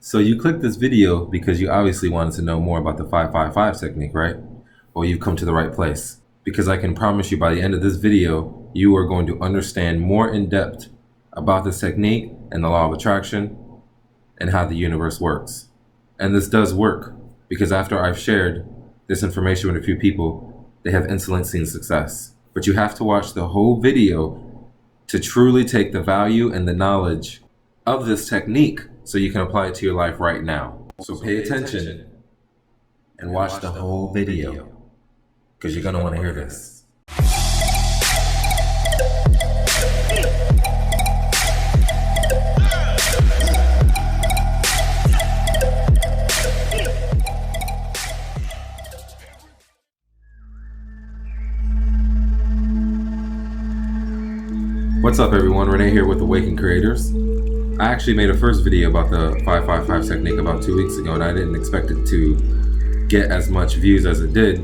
So you clicked this video because you obviously wanted to know more about the 555 technique, right? Well, you've come to the right place because I can promise you by the end of this video, you are going to understand more in depth about this technique and the law of attraction and how the universe works. And this does work because after I've shared this information with a few people, they have instantly seen success. But you have to watch the whole video to truly take the value and the knowledge of this technique so you can apply it to your life right now. So pay attention and watch the whole video because you're going to want to hear this. What's up everyone, Renee here with Awaken Creators. I actually made a first video about the 555 technique about 2 weeks ago and I didn't expect it to get as much views as it did.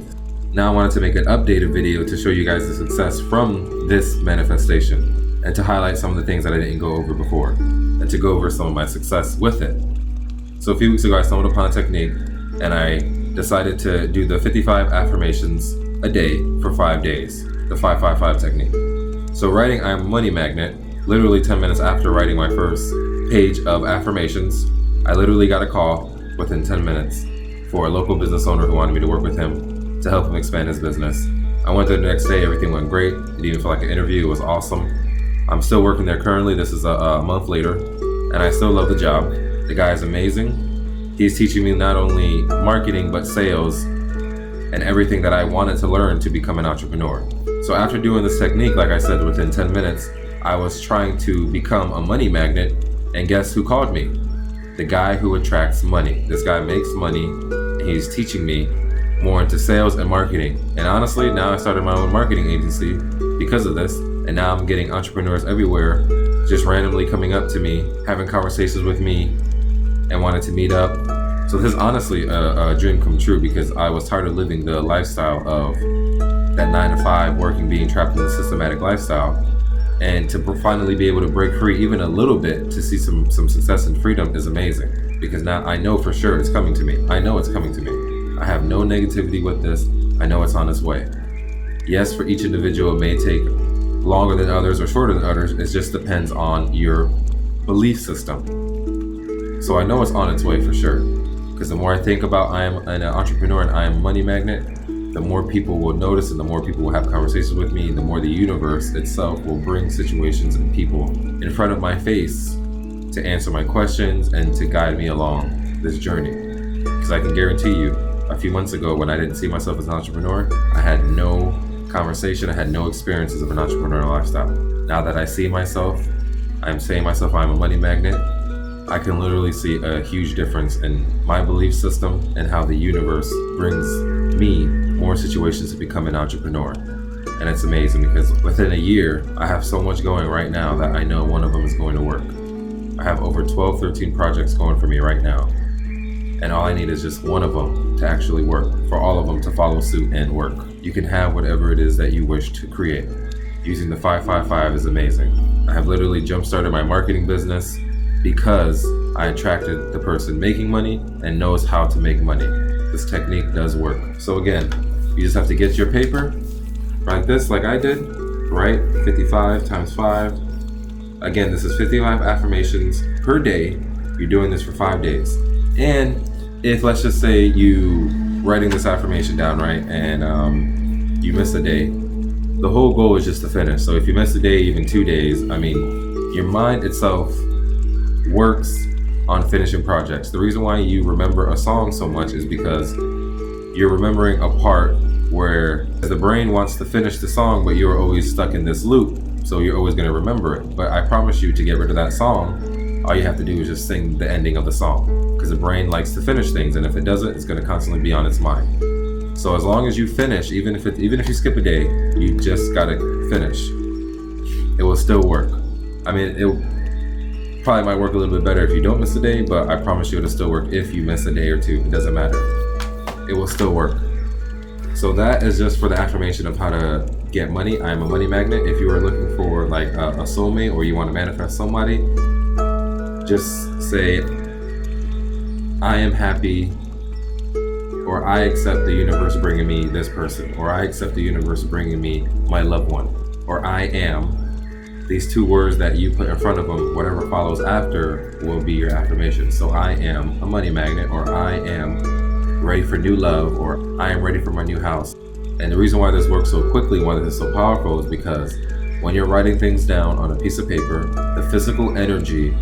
Now I wanted to make an updated video to show you guys the success from this manifestation and to highlight some of the things that I didn't go over before and to go over some of my success with it. So a few weeks ago I stumbled upon a technique and I decided to do the 55 affirmations a day for 5 days, the 555 technique. So writing I'm a money magnet, literally 10 minutes after writing my first page of affirmations, I literally got a call within 10 minutes for a local business owner who wanted me to work with him to help him expand his business. I went there the next day, everything went great. It didn't even feel like an interview, it was awesome. I'm still working there currently, this is a month later, and I still love the job. The guy is amazing. He's teaching me not only marketing, but sales and everything that I wanted to learn to become an entrepreneur. So after doing this technique, like I said, within 10 minutes, I was trying to become a money magnet, and guess who called me? The guy who attracts money. This guy makes money, and he's teaching me more into sales and marketing. And honestly, now I started my own marketing agency because of this, and now I'm getting entrepreneurs everywhere just randomly coming up to me, having conversations with me, and wanting to meet up. So this is honestly a dream come true because I was tired of living the lifestyle of that 9 to 5 working, being trapped in the systematic lifestyle. And to finally be able to break free even a little bit to see some success and freedom is amazing because now I know for sure it's coming to me. I know it's coming to me. I have no negativity with this. I know it's on its way. Yes, for each individual it may take longer than others or shorter than others. It just depends on your belief system. So I know it's on its way for sure because the more I think about I am an entrepreneur and I am a money magnet, the more people will notice and the more people will have conversations with me, the more the universe itself will bring situations and people in front of my face to answer my questions and to guide me along this journey. Because I can guarantee you, a few months ago when I didn't see myself as an entrepreneur, I had no conversation, I had no experiences of an entrepreneurial lifestyle. Now that I see myself, I'm saying myself I'm a money magnet, I can literally see a huge difference in my belief system and how the universe brings me more situations to become an entrepreneur. And it's amazing because within a year, I have so much going right now that I know one of them is going to work. I have over 12, 13 projects going for me right now. And all I need is just one of them to actually work, for all of them to follow suit and work. You can have whatever it is that you wish to create. Using the 555 is amazing. I have literally jump-started my marketing business because I attracted the person making money and knows how to make money. This technique does work. So again, you just have to get your paper like this, like I did, right? 55 times 5. Again, this is 55 affirmations per day. You're doing this for 5 days. And if, let's just say you writing this affirmation down, right? And you miss a day, the whole goal is just to finish. So if you miss a day, even 2 days, I mean, your mind itself works on finishing projects. The reason why you remember a song so much is because you're remembering a part where the brain wants to finish the song, but you're always stuck in this loop, so you're always going to remember it. But I promise you, to get rid of that song, all you have to do is just sing the ending of the song, because the brain likes to finish things, and if it doesn't, it's going to constantly be on its mind. So as long as you finish, even if you skip a day, you just got to finish. It will still work. I mean, it probably might work a little bit better if you don't miss a day, but I promise you it'll still work if you miss a day or two. It doesn't matter. It will still work. So that is just for the affirmation of how to get money. I am a money magnet. If you are looking for like a soulmate or you want to manifest somebody, just say I am happy, or I accept the universe bringing me this person, or I accept the universe bringing me my loved one, or I am. These two words that you put in front of them, whatever follows after will be your affirmation. So I am a money magnet, or I am ready for new love, or I am ready for my new house. And the reason why this works so quickly, why this is so powerful, is because when you're writing things down on a piece of paper, the physical energy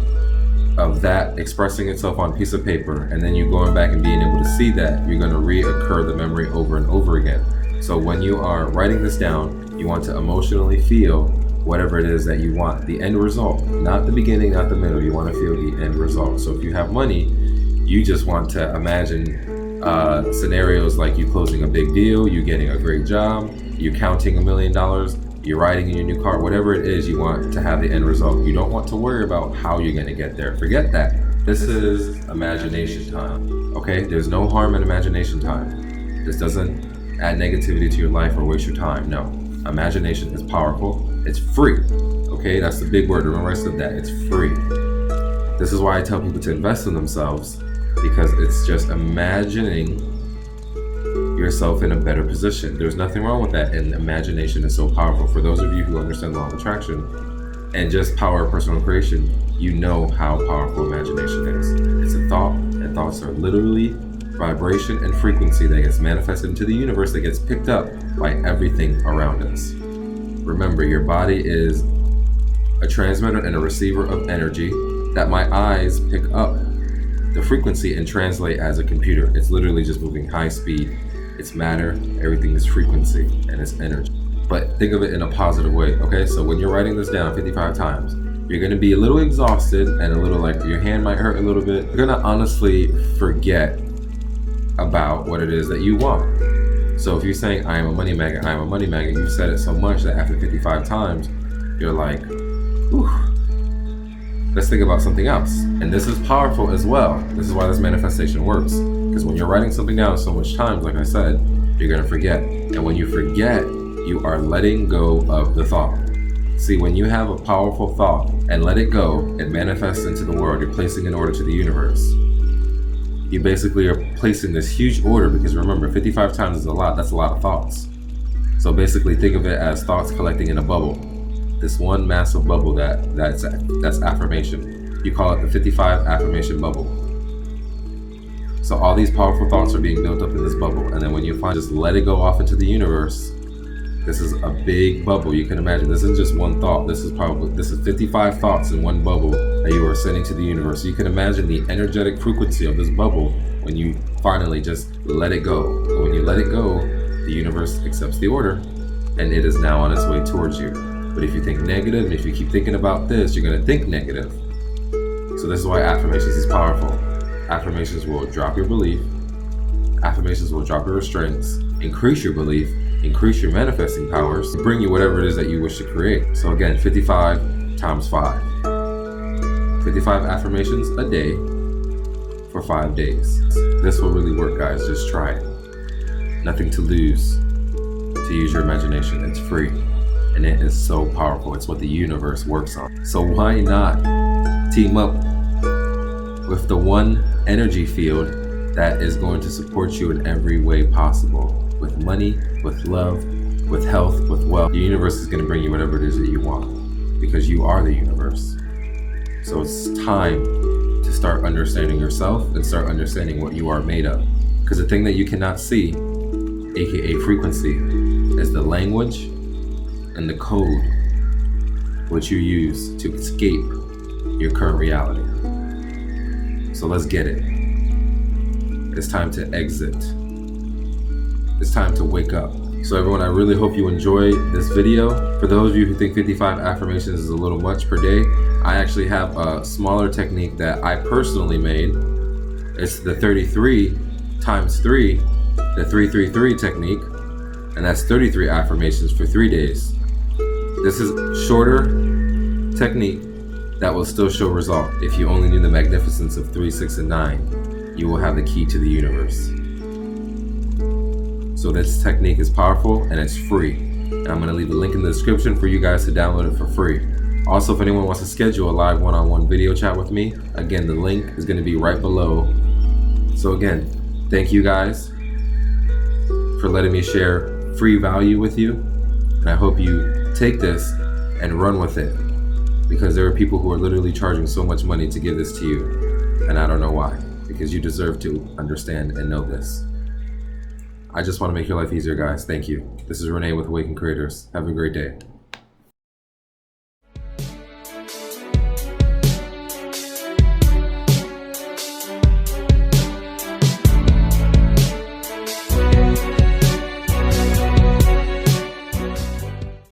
of that expressing itself on a piece of paper, and then you going back and being able to see that, you're going to reoccur the memory over and over again. So when you are writing this down, you want to emotionally feel whatever it is that you want, the end result, not the beginning, not the middle. You want to feel the end result. So if you have money, you just want to imagine scenarios like you closing a big deal, you getting a great job, you counting $1 million, you're riding in your new car, whatever it is, you want to have the end result. You don't want to worry about how you're going to get there. Forget that. This is imagination time. Okay? There's no harm in imagination time. This doesn't add negativity to your life or waste your time. No. Imagination is powerful. It's free. Okay? That's the big word. Remember I said that. It's free. This is why I tell people to invest in themselves, because it's just imagining yourself in a better position. There's nothing wrong with that, and imagination is so powerful. For those of you who understand law of attraction and just power of personal creation, you know how powerful imagination is. It's a thought, and thoughts are literally vibration and frequency that gets manifested into the universe, that gets picked up by everything around us. Remember, your body is a transmitter and a receiver of energy that my eyes pick up the frequency and translate as a computer. It's literally just moving high speed. It's matter, everything is frequency, and it's energy. But think of it in a positive way, okay? So when you're writing this down 55 times, you're gonna be a little exhausted and a little like your hand might hurt a little bit. You're gonna honestly forget about what it is that you want. So if you're saying, I am a money magnet, I am a money magnet, you've said it so much that after 55 times, you're like, whew. Let's think about something else. And this is powerful as well. This is why this manifestation works. Because when you're writing something down so much times, like I said, you're gonna forget. And when you forget, you are letting go of the thought. See, when you have a powerful thought and let it go, it manifests into the world. You're placing an order to the universe. You basically are placing this huge order, because remember, 55 times is a lot. That's a lot of thoughts. So basically think of it as thoughts collecting in a bubble. This one massive bubble that's affirmation. You call it the 55 affirmation bubble. So all these powerful thoughts are being built up in this bubble, and then when you just let it go off into the universe, this is a big bubble. You can imagine this isn't just one thought. This is 55 thoughts in one bubble that you are sending to the universe. So you can imagine the energetic frequency of this bubble when you finally just let it go. But when you let it go, the universe accepts the order, and it is now on its way towards you. But if you think negative, and if you keep thinking about this, you're going to think negative. So this is why affirmations is powerful. Affirmations will drop your belief. Affirmations will drop your restraints, increase your belief, increase your manifesting powers, and bring you whatever it is that you wish to create. So again, 55 times 5. 55 affirmations a day for 5 days. This will really work, guys. Just try it. Nothing to lose to use your imagination. It's free. And it is so powerful. It's what the universe works on. So why not team up with the one energy field that is going to support you in every way possible? With money, with love, with health, with wealth. The universe is going to bring you whatever it is that you want, because you are the universe. So it's time to start understanding yourself and start understanding what you are made of. Because the thing that you cannot see, aka frequency, is the language and the code which you use to escape your current reality. So let's get it. It's time to exit. It's time to wake up. So everyone, I really hope you enjoy this video. For those of you who think 55 affirmations is a little much per day, I actually have a smaller technique that I personally made. It's the 33 times 3, the 333 technique, and that's 33 affirmations for 3 days. This is a shorter technique that will still show result. If you only need the magnificence of 3, 6, and 9, you will have the key to the universe. So this technique is powerful and it's free. And I'm going to leave a link in the description for you guys to download it for free. Also, if anyone wants to schedule a live one-on-one video chat with me, again, the link is going to be right below So again, thank you guys for letting me share free value with you. And I hope you take this and run with it, because there are people who are literally charging so much money to give this to you. And I don't know why, because you deserve to understand and know this. I just want to make your life easier, guys. Thank you. This is Renee with Awaken Creators. Have a great day.